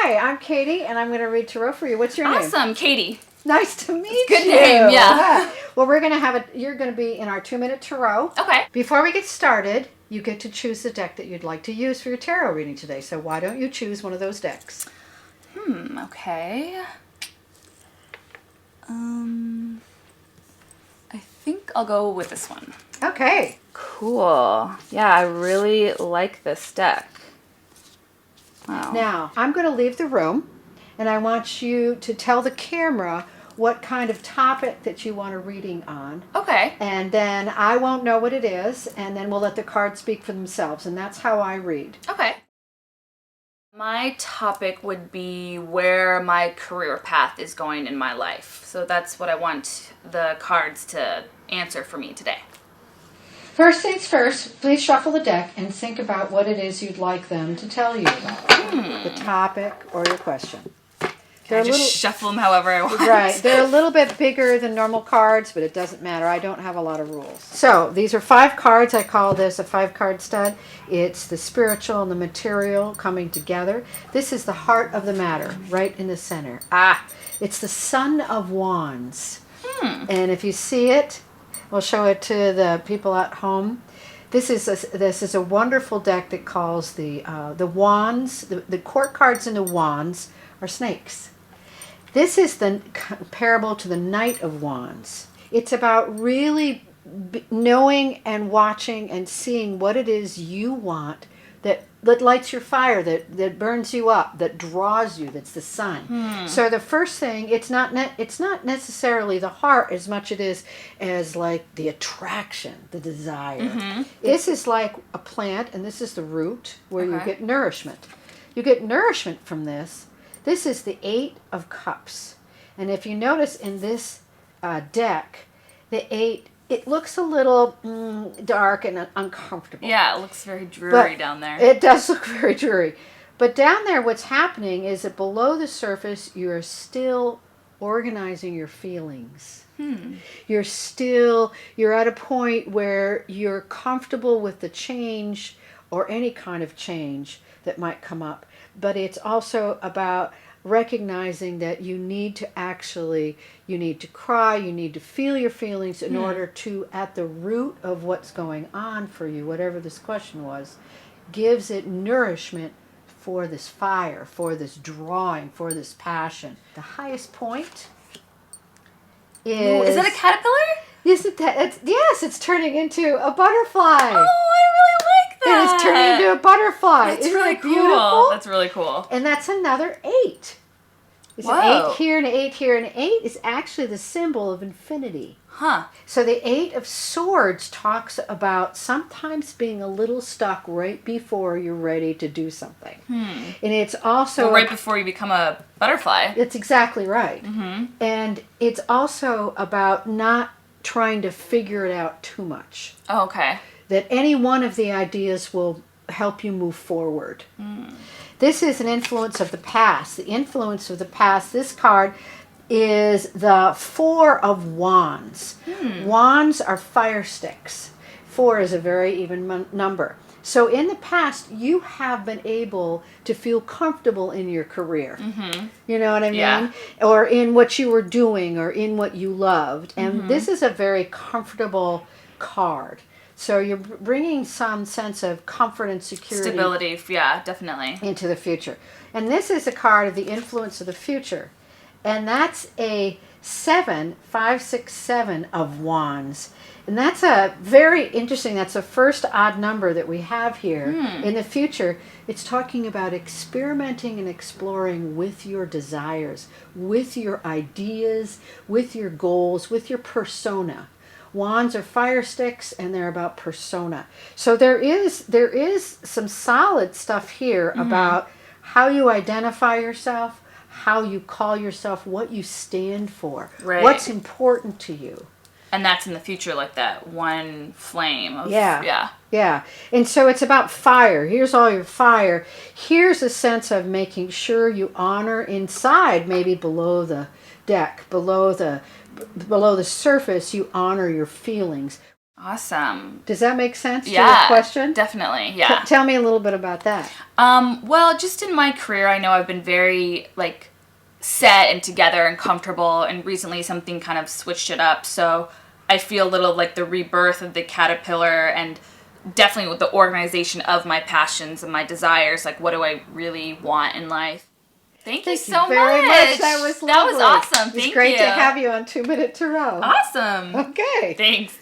Hi, I'm Katie, and I'm going to read tarot for you. What's your name? Awesome, Katie. Nice to meet you. Good name, yeah. Well, we're going to have you're going to be in our 2-minute tarot. Okay. Before we get started, you get to choose the deck that you'd like to use for your tarot reading today. So why don't you choose one of those decks? Okay. I think I'll go with this one. Okay. Cool. Yeah, I really like this deck. Wow. Now, I'm going to leave the room, and I want you to tell the camera what kind of topic that you want a reading on. Okay. And then I won't know what it is, and then we'll let the cards speak for themselves, and that's how I read. Okay. My topic would be where my career path is going in my life. So that's what I want the cards to answer for me today. First things first, please shuffle the deck and think about what it is you'd like them to tell you about. The topic or your question. I just shuffle them however I want. Right. They're a little bit bigger than normal cards, but it doesn't matter. I don't have a lot of rules. So these are 5 cards. I call this a 5-card stud. It's the spiritual and the material coming together. This is the heart of the matter, right in the center. It's the Son of Wands. And if you see it, we'll show it to the people at home. This is a wonderful deck that calls the wands, the court cards and the wands are snakes. This is the comparable to the Knight of Wands. It's about really knowing and watching and seeing what it is you want that lights your fire, that burns you up, that draws you, that's the sun. So the first thing, it's not necessarily the heart as much it is as like the attraction, the desire. This is like a plant, and this is the root where you get nourishment. You get nourishment from this. This is the 8 of Cups. And if you notice in this deck, the 8, it looks a little dark and uncomfortable. Yeah, it looks very dreary down there. It does look very dreary. But down there, what's happening is that below the surface, you're still organizing your feelings. You're at a point where you're comfortable with the change or any kind of change that might come up. But it's also about recognizing that you need to cry, you need to feel your feelings in order to, at the root of what's going on for you, whatever this question was, gives it nourishment for this fire, for this drawing, for this passion. The highest point is that a caterpillar? Isn't that? Yes, it's turning into a butterfly. Oh, I really like that. And it's turning into a butterfly. That's Isn't really it beautiful? Cool. That's really cool. And that's another 8. It's an 8 here and an 8 here, and 8 is actually the symbol of infinity. So the 8 of Swords talks about sometimes being a little stuck right before you're ready to do something. And it's also... right before you become a butterfly. That's exactly right. And it's also about not trying to figure it out too much. Oh, okay. That any one of the ideas will help you move forward. This is an influence of the past. The influence of the past, this card is the 4 of Wands. Wands are fire sticks. 4 is a very even number. So in the past, you have been able to feel comfortable in your career. You know what I mean? Yeah. Or in what you were doing or in what you loved. And this is a very comfortable card. So you're bringing some sense of comfort and security. Stability, yeah, definitely. Into the future. And this is a card of the influence of the future. And that's a 7, 5, 6, 7 of Wands. And that's a very interesting, that's the first odd number that we have here. In the future, it's talking about experimenting and exploring with your desires, with your ideas, with your goals, with your persona. Wands are fire sticks, and they're about persona. So there is some solid stuff here about how you identify yourself, how you call yourself, what you stand for, what's important to you. And that's in the future, like that one flame of... Yeah. And so it's about fire. Here's all your fire. Here's a sense of making sure you honor inside, maybe below the deck, below the surface, you honor your feelings. Awesome. Does that make sense to Yeah, your question? definitely. Yeah. Tell me a little bit about that. Well, just in my career, I know I've been very, like, set and together and comfortable, and recently something kind of switched it up, so I feel a little like the rebirth of the caterpillar, and definitely with the organization of my passions and my desires, like, what do I really want in life? Thank you so very much. That That was awesome. It was Thank great you. to have you on 2 Minute to Row. Awesome. Okay. Thanks.